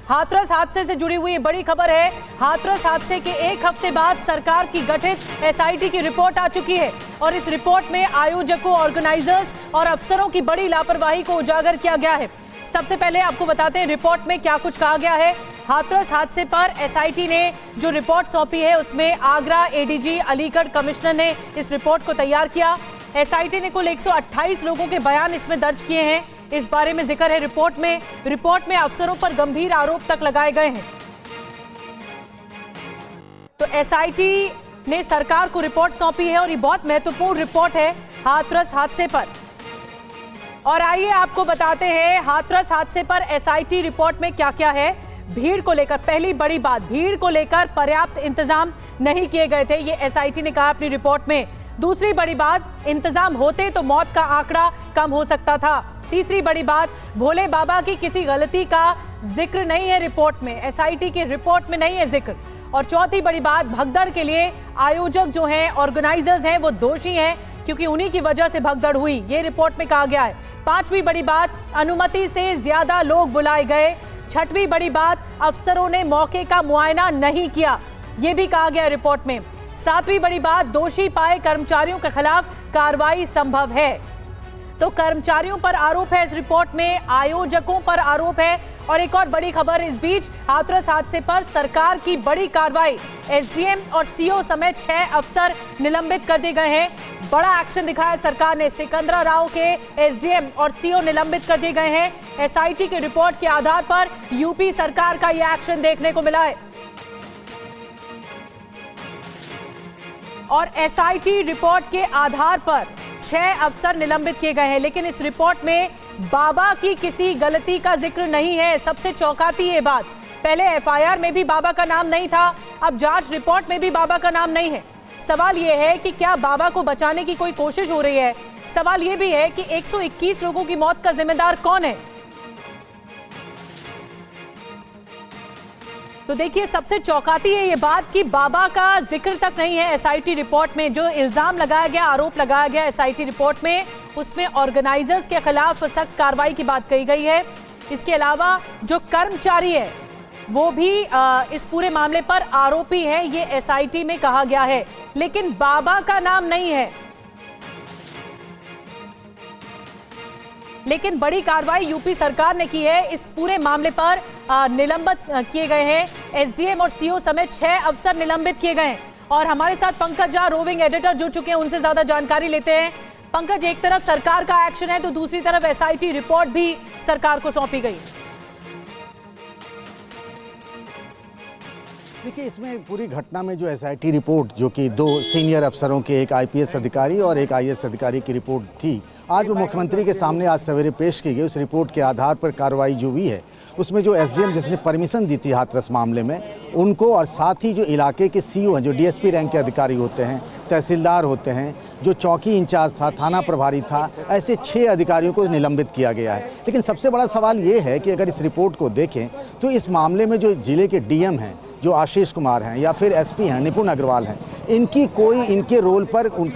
हाथरस हादसे से जुड़ी हुई बड़ी खबर है। हाथरस हादसे के एक हफ्ते बाद सरकार की गठित एसआईटी की रिपोर्ट आ चुकी है और इस रिपोर्ट में आयोजकों, ऑर्गेनाइजर्स और अफसरों की बड़ी लापरवाही को उजागर किया गया है। सबसे पहले आपको बताते हैं रिपोर्ट में क्या कुछ कहा गया है। हाथरस हादसे पर एसआईटी ने जो रिपोर्ट सौंपी है उसमें आगरा एडीजी, अलीगढ़ कमिश्नर ने इस रिपोर्ट को तैयार किया। एसआईटी ने कुल 128 लोगों के बयान इसमें दर्ज किए हैं। इस बारे में जिक्र है रिपोर्ट में अफसरों पर गंभीर आरोप तक लगाए गए हैं। तो एसआईटी ने सरकार को रिपोर्ट सौंपी है और ये बहुत महत्वपूर्ण रिपोर्ट है हाथरस हादसे पर। और आइए आपको बताते हैं हाथरस हादसे पर एसआईटी रिपोर्ट में क्या क्या है। भीड़ को लेकर पहली बड़ी बात, भीड़ को लेकर पर्याप्त इंतजाम नहीं किए गए थे, ये एसआईटी ने कहा अपनी रिपोर्ट में। दूसरी बड़ी बात, इंतजाम होते तो मौत का आंकड़ा कम हो सकता था। तीसरी बड़ी बात, भोले बाबा की किसी गलती का जिक्र नहीं है रिपोर्ट में, एसआईटी की रिपोर्ट में नहीं है जिक्र। और चौथी बड़ी बात, भगदड़ के लिए आयोजक जो हैं, ऑर्गेनाइजर्स हैं, वो दोषी हैं क्योंकि उन्हीं की वजह से भगदड़ हुई, ये रिपोर्ट में कहा गया है। पांचवी बड़ी बात, अनुमति से ज्यादा लोग बुलाए गए। छठवीं बड़ी बात, अफसरों ने मौके का मुआयना नहीं किया, यह भी कहा गया रिपोर्ट में। सातवीं बड़ी बात, दोषी पाए कर्मचारियों के खिलाफ कार्रवाई संभव है। तो कर्मचारियों पर आरोप है इस रिपोर्ट में, आयोजकों पर आरोप है। और एक और बड़ी खबर इस बीच, हाथरस हादसे पर सरकार की बड़ी कार्रवाई, एसडीएम और सीओ समेत 6 अफसर निलंबित कर दिए गए हैं। बड़ा एक्शन दिखाया सरकार ने, सिकंदरा राव के एसडीएम और सीओ निलंबित कर दिए गए हैं। एसआईटी की रिपोर्ट के आधार पर यूपी सरकार का यह एक्शन देखने को मिला है। और एसआईटी रिपोर्ट के आधार पर 6 अफसर निलंबित किए गए हैं, लेकिन इस रिपोर्ट में बाबा की किसी गलती का जिक्र नहीं है। सबसे चौंकाती ये बात, पहले एफआईआर में भी बाबा का नाम नहीं था, अब जांच रिपोर्ट में भी बाबा का नाम नहीं है। सवाल ये है कि क्या बाबा को बचाने की कोई कोशिश हो रही है? सवाल ये भी है कि 121 लोगों की मौत का जिम्मेदार कौन है? तो देखिए, सबसे चौंकाती है ये बात कि बाबा का जिक्र तक नहीं है एसआईटी रिपोर्ट में। जो इल्जाम लगाया गया, आरोप लगाया गया एसआईटी रिपोर्ट में, उसमें ऑर्गेनाइजर्स के खिलाफ सख्त कार्रवाई की बात कही गई है। इसके अलावा जो कर्मचारी है वो भी इस पूरे मामले पर आरोपी है, ये एसआईटी में कहा गया है, लेकिन बाबा का नाम नहीं है। लेकिन बड़ी कार्रवाई यूपी सरकार ने की है। इस पूरे मामले पर निलंबित किए गए हैं एसडीएम और सीओ समेत 6 अफसर निलंबित किए गए हैं। और हमारे साथ पंकज झा, रोविंग एडिटर, जुड़ चुके हैं, उनसे ज्यादा जानकारी लेते हैं। पंकज, एक तरफ सरकार का एक्शन है तो दूसरी तरफ एसआईटी रिपोर्ट भी सरकार को सौंपी गई। देखिए, इसमें पूरी घटना में जो एसआईटी रिपोर्ट, जो कि 2 सीनियर अफसरों के, एक आईपीएस अधिकारी और एक आईएएस अधिकारी की रिपोर्ट थी, आज वो मुख्यमंत्री के सामने आज सवेरे पेश की गई। उस रिपोर्ट के आधार पर कार्रवाई जो हुई है, उसमें जो एसडीएम जिसने परमिशन दी थी हाथरस मामले में, उनको, और साथ ही जो इलाके के सीओ हैं, जो डीएसपी रैंक के अधिकारी होते हैं, तहसीलदार होते हैं, जो चौकी इंचार्ज था, थाना प्रभारी था, ऐसे 6 अधिकारियों को निलंबित किया गया है। लेकिन सबसे बड़ा सवाल ये है कि अगर इस रिपोर्ट को देखें तो इस मामले में जो जिले के डीएम हैं, जो आशीष कुमार हैं, या फिर एसपी हैं निपुण अग्रवाल हैं, उनके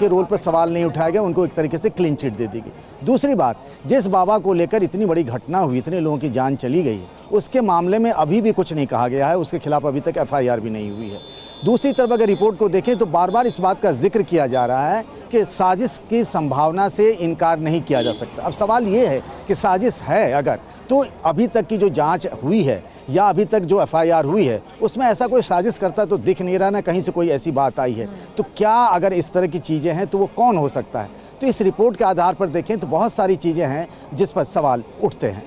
रोल पर सवाल नहीं उठाया गया, उनको एक तरीके से क्लीन चिट दे दी गई। दूसरी बात, जिस बाबा को लेकर इतनी बड़ी घटना हुई, इतने लोगों की जान चली गई, उसके मामले में अभी भी कुछ नहीं कहा गया है, उसके खिलाफ अभी तक एफआईआर भी नहीं हुई है। दूसरी तरफ अगर रिपोर्ट को देखें तो बार बार इस बात का जिक्र किया जा रहा है कि साजिश की संभावना से इनकार नहीं किया जा सकता। अब सवाल ये है कि साजिश है अगर, तो अभी तक की जो जांच हुई है या अभी तक जो एफआईआर हुई है, उसमें ऐसा कोई साजिश करता तो दिख नहीं रहा, ना कहीं से कोई ऐसी बात आई है। तो क्या अगर इस तरह की चीज़ें हैं तो वो कौन हो सकता है? तो इस रिपोर्ट के आधार पर देखें तो बहुत सारी चीज़ें हैं जिस पर सवाल उठते हैं।